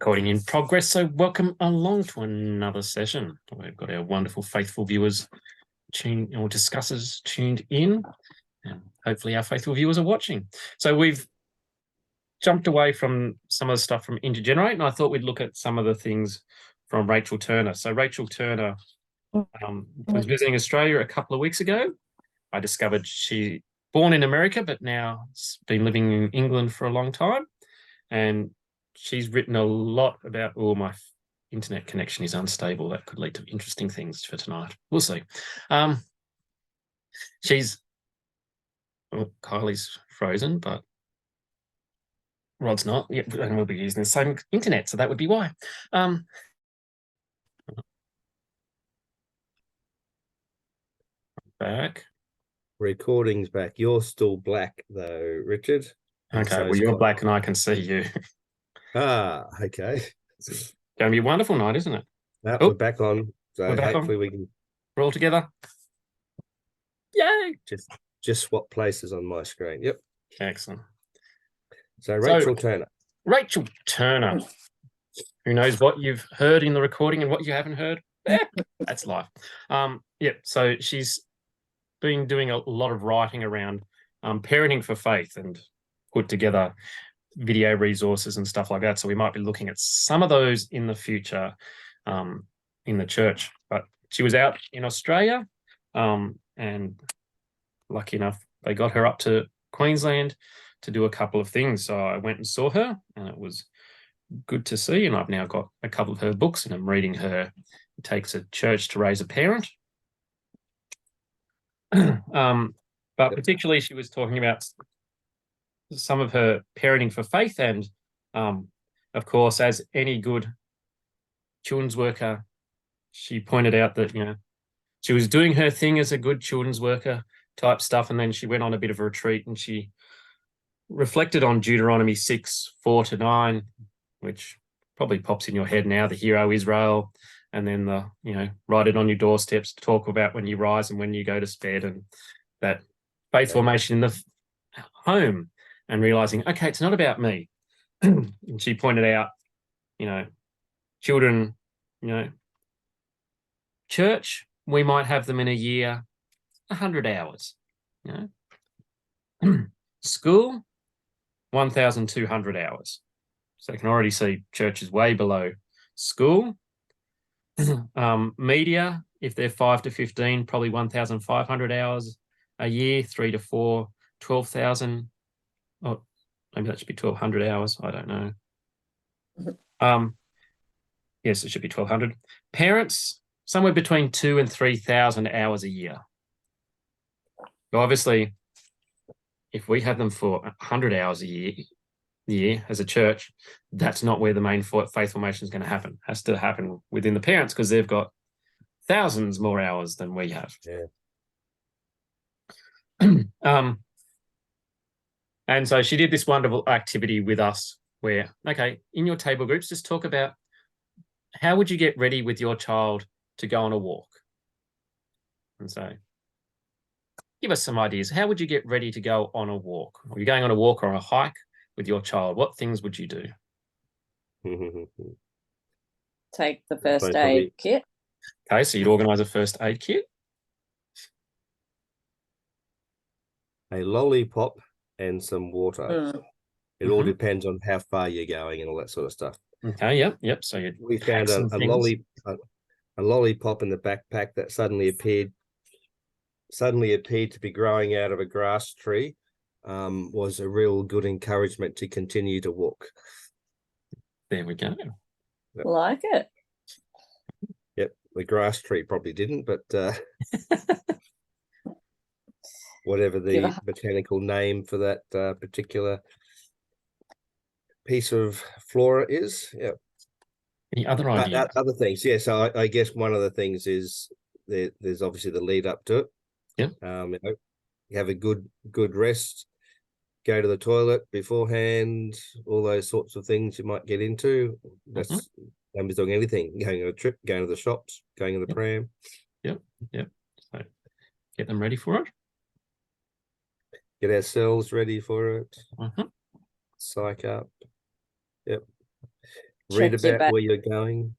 Recording in progress. So welcome along to another session. We've got our wonderful faithful viewers tuned or discussers tuned in, and hopefully our faithful viewers are watching. So we've jumped away from some of the stuff from Intergenerate, and I thought we'd look at some of the things from Rachel Turner. So Rachel Turner was visiting Australia a couple of weeks ago. I discovered she born in America, but now has been living in England for a long time. And she's written a lot about, oh, my internet connection is unstable. That could lead to interesting things for tonight. We'll see. Kylie's frozen, but Rod's not. Yeah, and we'll be using the same internet, so that would be why. Back. Recording's back. You're still black though, Richard. Okay, so well, you're black and I can see you. Ah, okay. It's going to be a wonderful night, isn't it? Now we're back on. So hopefully we can. We're all together. Yay! Just swap places on my screen. Yep. Excellent. So Rachel Turner. Rachel Turner. Who knows what you've heard in the recording and what you haven't heard? That's life. So she's been doing a lot of writing around parenting for faith and put together video resources and stuff like that. So we might be looking at some of those in the future in the church. But she was out in Australia and lucky enough, they got her up to Queensland to do a couple of things. So I went and saw her and it was good to see. And I've now got a couple of her books and I'm reading her It Takes a Church to Raise a Parent. But particularly she was talking about some of her parenting for faith and of course, as any good children's worker, she pointed out that, she was doing her thing as a good children's worker type stuff, and then she went on a bit of a retreat and she reflected on Deuteronomy 6:4-9, which probably pops in your head now, the hero Israel, and then the, write it on your doorsteps to talk about when you rise and when you go to bed, and that faith formation in the home and realizing, okay, it's not about me. And she pointed out, children, church, we might have them in a year, 100 hours, school, 1,200 hours. So you can already see church is way below school. Media, if they're 5 to 15, probably 1,500 hours a year, 3 to 4, 12,000. Oh, maybe that should be 1,200 hours. I don't know. Yes, it should be 1,200. Parents, somewhere between 2,000 and 3,000 hours a year. So obviously, if we have them for 100 hours a year as a church, that's not where the main faith formation is going to happen. It has to happen within the parents because they've got thousands more hours than we have. Yeah. And so she did this wonderful activity with us where, okay, in your table groups, just talk about how would you get ready with your child to go on a walk? And so give us some ideas. How would you get ready to go on a walk? Are you going on a walk or a hike with your child? What things would you do? Take the first aid kit. Okay, so you'd organise a first aid kit. A lollipop and some water. It all depends on how far you're going and all that sort of stuff. Okay, yep. So we found a lollipop in the backpack that suddenly appeared to be growing out of a grass tree. Was a real good encouragement to continue to walk. There we go. Yep. Like it. Yep, the grass tree probably didn't, but whatever the botanical name for that particular piece of flora is. Yeah. Any other ideas? Other things, yeah. So I guess one of the things is there's obviously the lead up to it. Yeah. You have a good rest, go to the toilet beforehand, all those sorts of things you might get into. That's nobody's doing anything. Going on a trip, going to the shops, going in the pram. Yep. So get them ready for it. Get ourselves ready for it. Psych up. Yep. Read Check your about where you're going.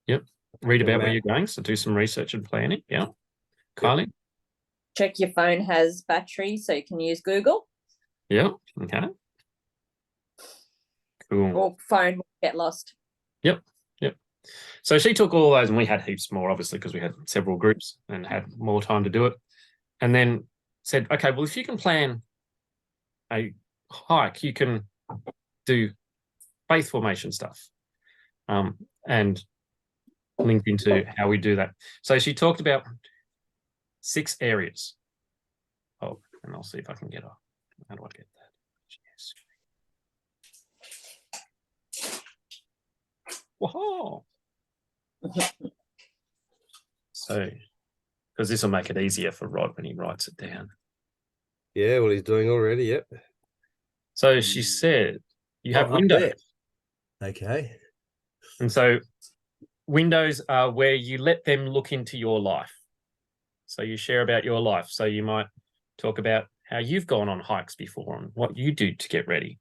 Read Your about where map. you're going. So do some research and planning. Yeah. Kylie? check your phone has battery so you can use Google, Yeah. Okay. Cool. or phone will get lost. Yep. So she took all those, and we had heaps more, obviously, because we had several groups and had more time to do it. And then said, okay, well, if you can plan a hike, you can do faith formation stuff, and linked into how we do that. So she talked about 6 areas. Oh, and I'll see if I can get off. How do I get that? Yes. Whoa. So, because this will make it easier for Rod when he writes it down. Yeah, well, he's doing already. Yep. So she said, you have up windows. there. Okay. And so windows are where you let them look into your life. So you share about your life. So you might talk about how you've gone on hikes before and what you do to get ready,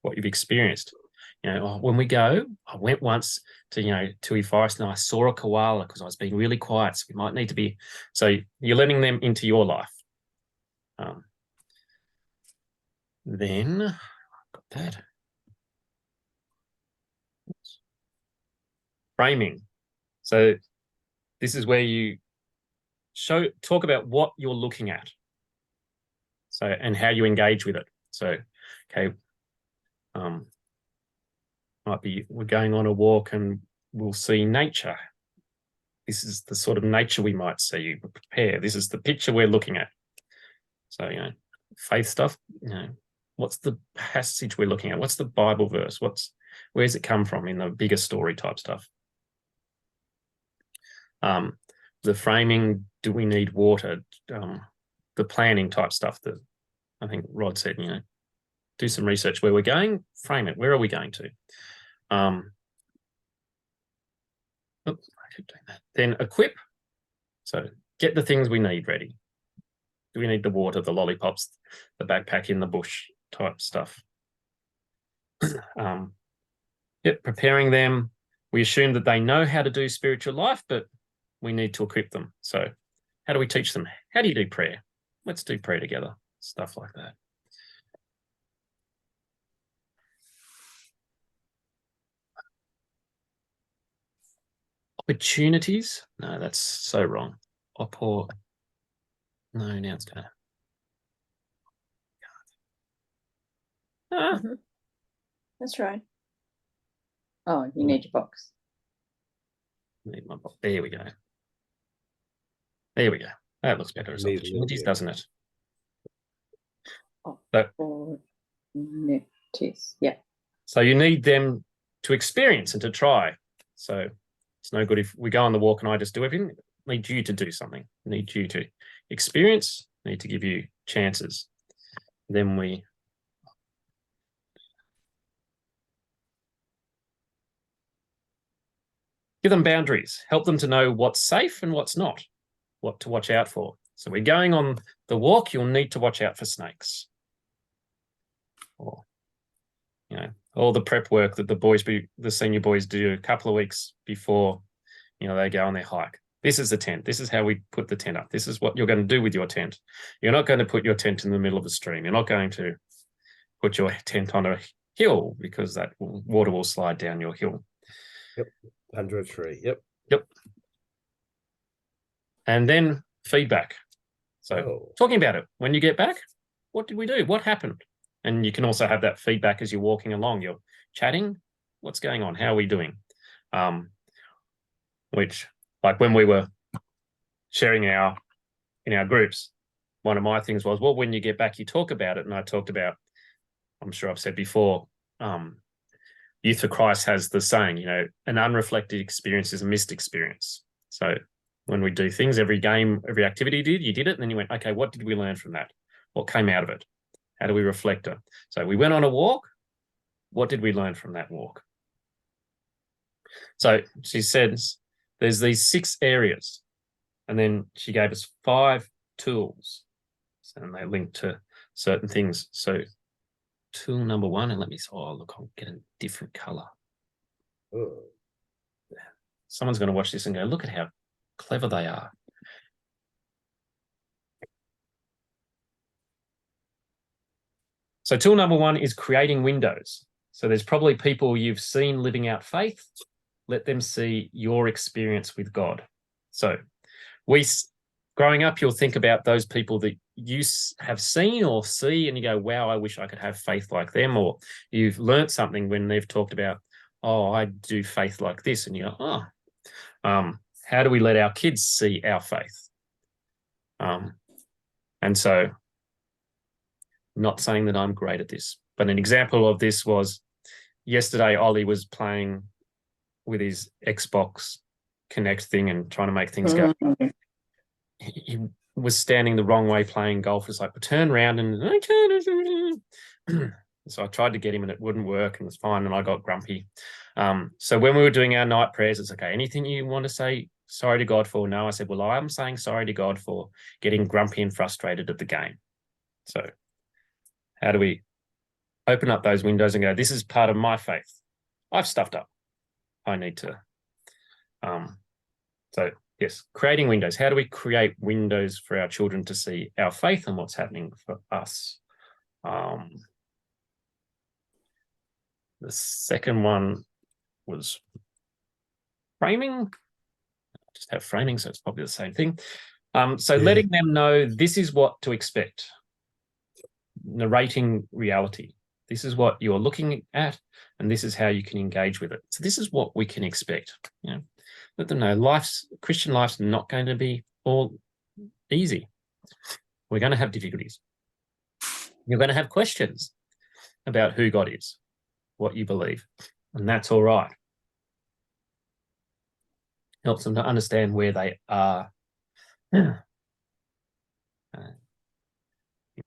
what you've experienced. You know, when we go, I went once to, Tui Forest and I saw a koala because I was being really quiet. So we might need to be, so you're letting them into your life. Then I've got that. Framing. So this is where you talk about what you're looking at. So, and how you engage with it. So, okay, might be we're going on a walk and we'll see nature. This is the sort of nature we might see. Prepare. This is the picture we're looking at. So, faith stuff, what's the passage we're looking at? What's the Bible verse? Where's it come from in the bigger story type stuff? The framing, do we need water? The planning type stuff that I think Rod said, do some research where we're going, frame it. Where are we going to? I keep doing that. Then equip. So get the things we need ready. Do we need the water, the lollipops, the backpack in the bush type stuff? Preparing them. We assume that they know how to do spiritual life, but we need to equip them. So how do we teach them? How do you do prayer? Let's do prayer together. Stuff like that. Opportunities? No, that's so wrong. No, now it's going to. That's right. Oh, you need your box. Need my box. There we go. There we go. That looks better as opportunities, doesn't it? Opportunities. Yeah. So you need them to experience and to try. So it's no good if we go on the walk and I just do everything. I need you to do something. I need you to experience. I need to give you chances. Then we give them boundaries. Help them to know what's safe and what's not, what to watch out for. So we're going on the walk. You'll need to watch out for snakes. Or, all the prep work that the senior boys do a couple of weeks before, they go on their hike. This is the tent. This is how we put the tent up. This is what you're going to do with your tent. You're not going to put your tent in the middle of a stream. You're not going to put your tent on a hill because that water will slide down your hill. Yep. Under a tree. Yep. And then feedback. So talking about it. When you get back, what did we do? What happened? And you can also have that feedback as you're walking along. You're chatting. What's going on? How are we doing? Which, like when we were sharing in our groups, one of my things was, well, when you get back, you talk about it. And I talked about, I'm sure I've said before, Youth for Christ has the saying, an unreflected experience is a missed experience. So when we do things, every game, every activity you did it, and then you went, okay, what did we learn from that? What came out of it? How do we reflect it? So we went on a walk. What did we learn from that walk? So she says there's these 6 areas, and then she gave us 5 tools, and they link to certain things. So tool number 1, and let me, look, I'll get a different color. Oh, Someone's going to watch this and go, look at how clever they are. So tool number one is creating windows. So there's probably people you've seen living out faith. Let them see your experience with God. So growing up, you'll think about those people that you have seen or see, and you go, wow, I wish I could have faith like them. Or you've learnt something when they've talked about, oh, I do faith like this. And you go, oh, how do we let our kids see our faith? And so, not saying that I'm great at this, but an example of this was yesterday, Ollie was playing with his Xbox Connect thing and trying to make things go. He was standing the wrong way playing golf. It's like, turn around and so I tried to get him and it wouldn't work and it was fine and I got grumpy. So when we were doing our night prayers, it's okay, anything you want to say sorry to God for? No, I said, well, I'm saying sorry to God for getting grumpy and frustrated at the game. So how do we open up those windows and go, this is part of my faith. I've stuffed up. I need to. So yes, creating windows. How do we create windows for our children to see our faith and what's happening for us? The second one was framing. I just have framing, so it's probably the same thing. So letting them know this is what to expect. Narrating reality. This is what you're looking at, and this is how you can engage with it. So this is what we can expect. You know, let them know Christian life's not going to be all easy. We're going to have difficulties. You're going to have questions about who God is, what you believe, and that's all right. Helps them to understand where they are.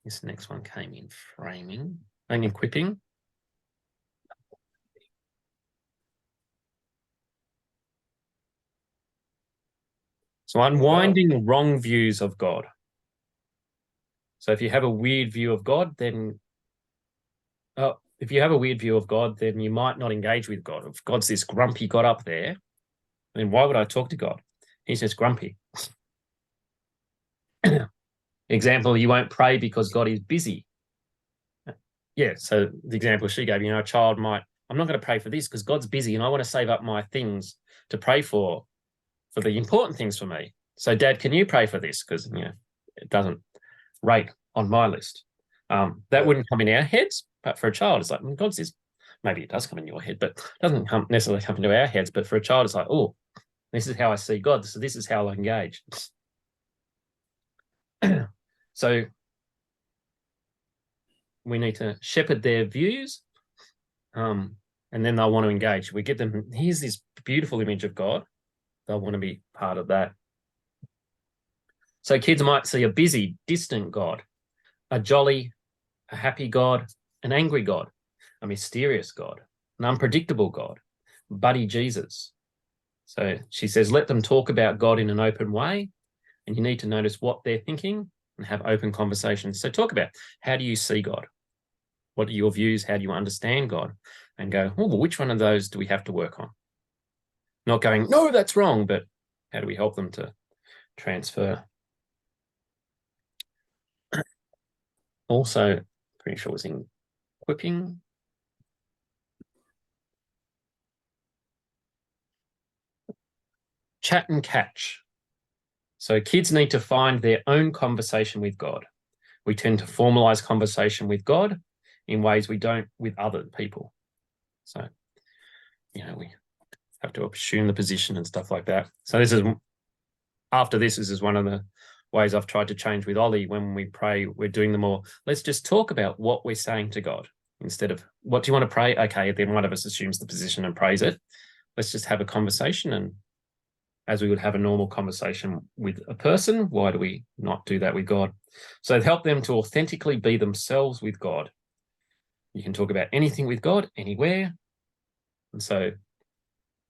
This next one came in framing and equipping. So unwinding wrong views of God. So if you have a weird view of God, then you might not engage with God. If God's this grumpy God up there, then why would I talk to God? He's just grumpy. Example, you won't pray because God is busy. Yeah, so the example she gave, a child might, I'm not going to pray for this because God's busy and I want to save up my things to pray for the important things for me. So Dad, can you pray for this? Because, it doesn't rate on my list. That wouldn't come in our heads, but for a child, it's like, God's this. Maybe it does come in your head, but it doesn't necessarily come into our heads. But for a child, it's like, oh, this is how I see God. So this is how I engage. So we need to shepherd their views, and then they'll want to engage. We get them, here's this beautiful image of God. They'll want to be part of that. So kids might see a busy, distant God, a jolly, a happy God, an angry God, a mysterious God, an unpredictable God, buddy Jesus. So she says, let them talk about God in an open way, and you need to notice what they're thinking and have open conversations. So talk about, how do you see God? What are your views? How do you understand God? And go, oh, well, which one of those do we have to work on? Not going, no, that's wrong, but how do we help them to transfer? Also, pretty sure it was in equipping. Chat and catch. So kids need to find their own conversation with God. We tend to formalize conversation with God in ways we don't with other people. So, we have to assume the position and stuff like that. So this is one of the ways I've tried to change with Ollie. When we pray, we're doing the more, let's just talk about what we're saying to God instead of, what do you want to pray? Okay, then one of us assumes the position and prays it. Let's just have a conversation, and as we would have a normal conversation with a person, why do we not do that with God? So help them to authentically be themselves with God. You can talk about anything with God, anywhere. And so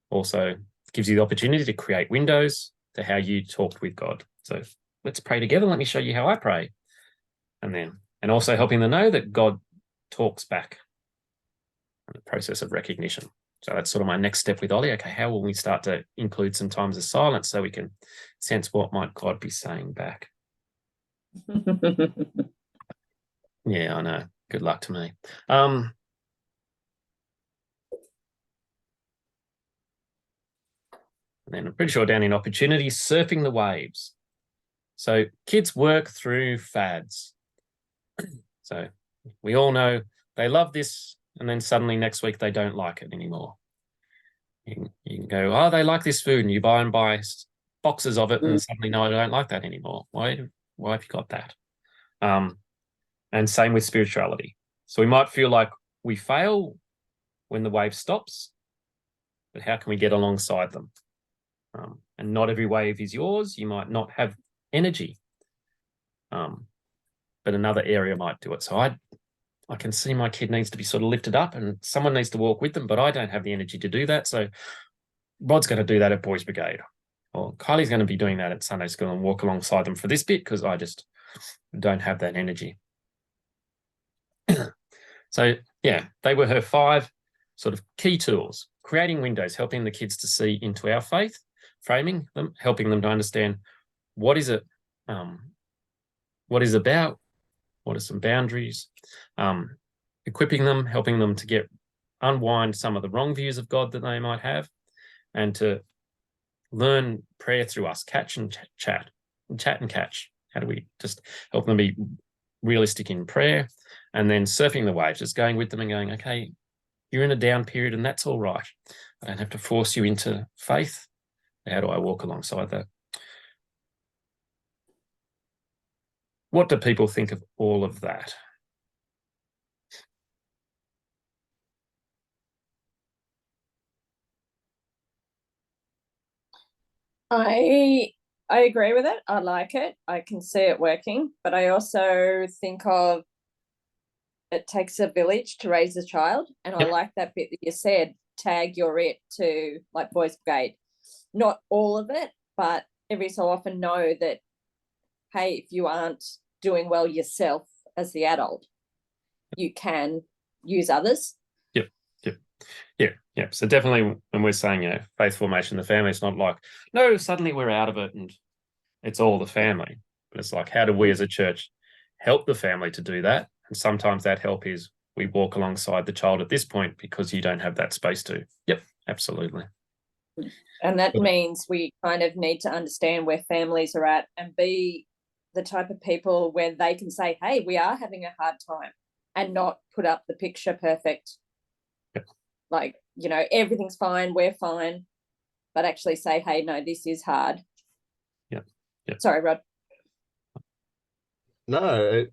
also gives you the opportunity to create windows to how you talked with God. So let's pray together. Let me show you how I pray. And also helping them know that God talks back in the process of recognition. So that's sort of my next step with Ollie. Okay, how will we start to include some times of silence so we can sense what might God be saying back? Yeah, I know. Good luck to me. And then I'm pretty sure down in opportunities, surfing the waves. So kids work through fads. So we all know they love this, and then suddenly next week they don't like it anymore. You can go, oh, they like this food, and you buy boxes of it, and suddenly, no, I don't like that anymore. Why have you got that? And same with spirituality. So we might feel like we fail when the wave stops, but how can we get alongside them? And not every wave is yours. You might not have energy, but another area might do it. So I can see my kid needs to be sort of lifted up and someone needs to walk with them, but I don't have the energy to do that. So Rod's going to do that at Boys Brigade, or Kylie's going to be doing that at Sunday school and walk alongside them for this bit because I just don't have that energy. So yeah, they were her 5 sort of key tools: creating windows, helping the kids to see into our faith, framing them, helping them to understand what is it, what is about, what are some boundaries, equipping them, helping them to unwind some of the wrong views of God that they might have, and to learn prayer through us, chat and catch. How do we just help them be realistic in prayer? And then surfing the waves, just going with them and going, okay, you're in a down period and that's all right. I don't have to force you into faith. How do I walk alongside that? What do people think of all of that? I agree with it. I like it. I can see it working, but I also think of it takes a village to raise a child, and I like that bit that you said, tag your it to like Boys Brigade. Not all of it, but every so often know that, hey, if you aren't doing well yourself as the adult, you can use others. Yeah. So definitely when we're saying, faith formation, the family, it's not like, no, suddenly we're out of it and it's all the family. But it's like, how do we as a church help the family to do that? And sometimes that help is we walk alongside the child at this point because you don't have that space to. Yep, absolutely. And that means we kind of need to understand where families are at and be the type of people where they can say, hey, we are having a hard time, and not put up the picture perfect. Yep. Like, everything's fine, we're fine, but actually say, hey, no, this is hard. Yep. Sorry, Rod. No,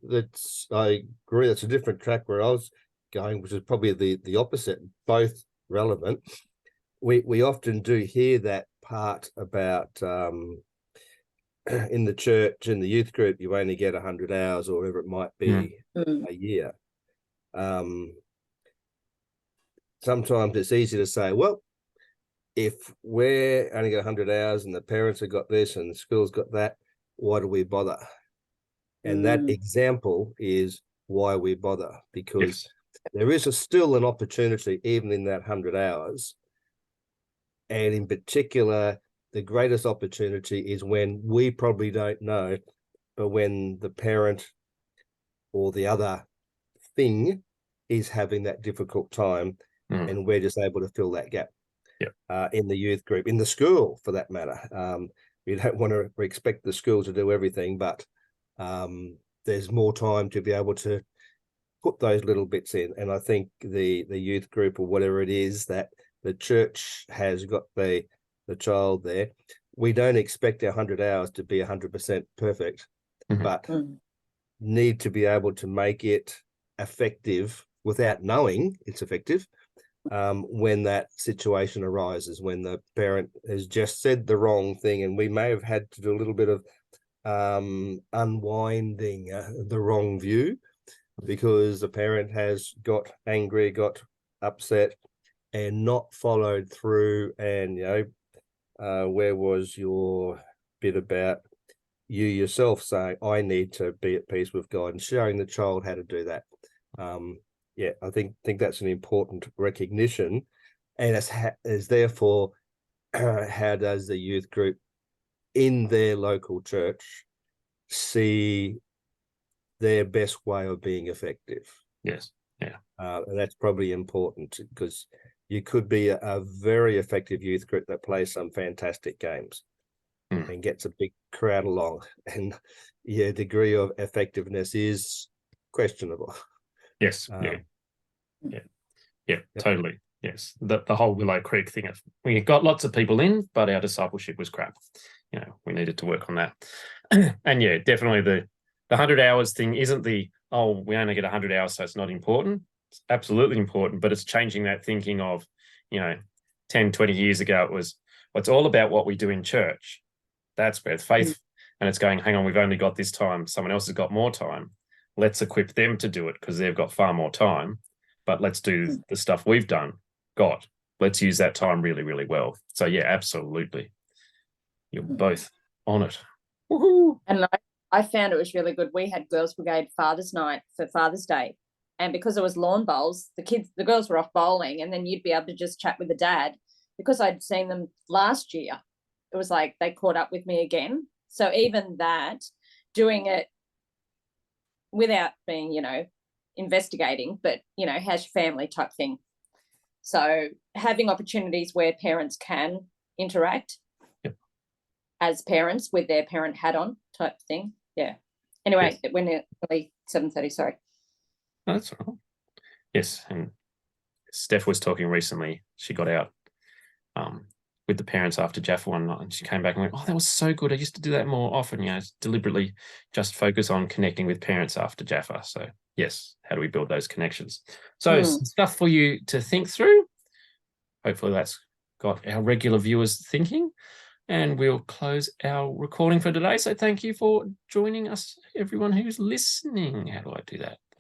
I agree. That's a different track where I was going, which is probably the opposite. Both relevant. We often do hear that part about in the church, in the youth group, you only get 100 hours or whatever it might be a year. Sometimes it's easy to say, well, if we're only got 100 hours and the parents have got this and the school's got that, why do we bother? And that example is why we bother, because there is still an opportunity even in that 100 hours. And in particular, the greatest opportunity is when we probably don't know, but when the parent or the other thing is having that difficult time and we're just able to fill that gap in the youth group, in the school for that matter. We don't want to expect the school to do everything, but there's more time to be able to put those little bits in. And I think the youth group or whatever it is that the church has got the child there, we don't expect our 100 hours to be 100% perfect, but need to be able to make it effective without knowing it's effective when that situation arises, when the parent has just said the wrong thing and we may have had to do a little bit of unwinding the wrong view because the parent has got angry, got upset, and not followed through. And where was your bit about you yourself saying I need to be at peace with God, and showing the child how to do that? I think that's an important recognition, and is therefore how does the youth group in their local church see their best way of being effective? Yes. Yeah. And that's probably important, because you could be a very effective youth group that plays some fantastic games and gets a big crowd along, and your degree of effectiveness is questionable. Yes. Yeah, totally. Yes. The whole Willow Creek thing, we got lots of people in, but our discipleship was crap. You know, we needed to work on that. And yeah, definitely the 100 hours thing isn't we only get 100 hours, so it's not important. It's absolutely important, but it's changing that thinking of, 10, 20 years ago, it's all about what we do in church. That's where faith, and it's going, hang on, we've only got this time. Someone else has got more time. Let's equip them to do it because they've got far more time. But let's do the stuff we've got. Let's use that time really, really well. So yeah, absolutely. You're both on it. Woohoo! And I found it was really good. We had Girls Brigade Father's Night for Father's Day. And because it was lawn bowls, the girls were off bowling, and then you'd be able to just chat with the dad. Because I'd seen them last year, it was like they caught up with me again. So even that, doing it without being, investigating, but, how's your family type thing. So having opportunities where parents can interact as parents with their parent hat on type thing. Yeah. Anyway, we're nearly 7:30, sorry. Oh, that's all right. Yes, and Steph was talking recently. She got out with the parents after Jaffa one night, and she came back and went, "Oh, that was so good. I used to do that more often. Deliberately just focus on connecting with parents after Jaffa." So yes, how do we build those connections? So some stuff for you to think through. Hopefully that's got our regular viewers thinking, and we'll close our recording for today. So thank you for joining us, everyone who's listening. How do I do that?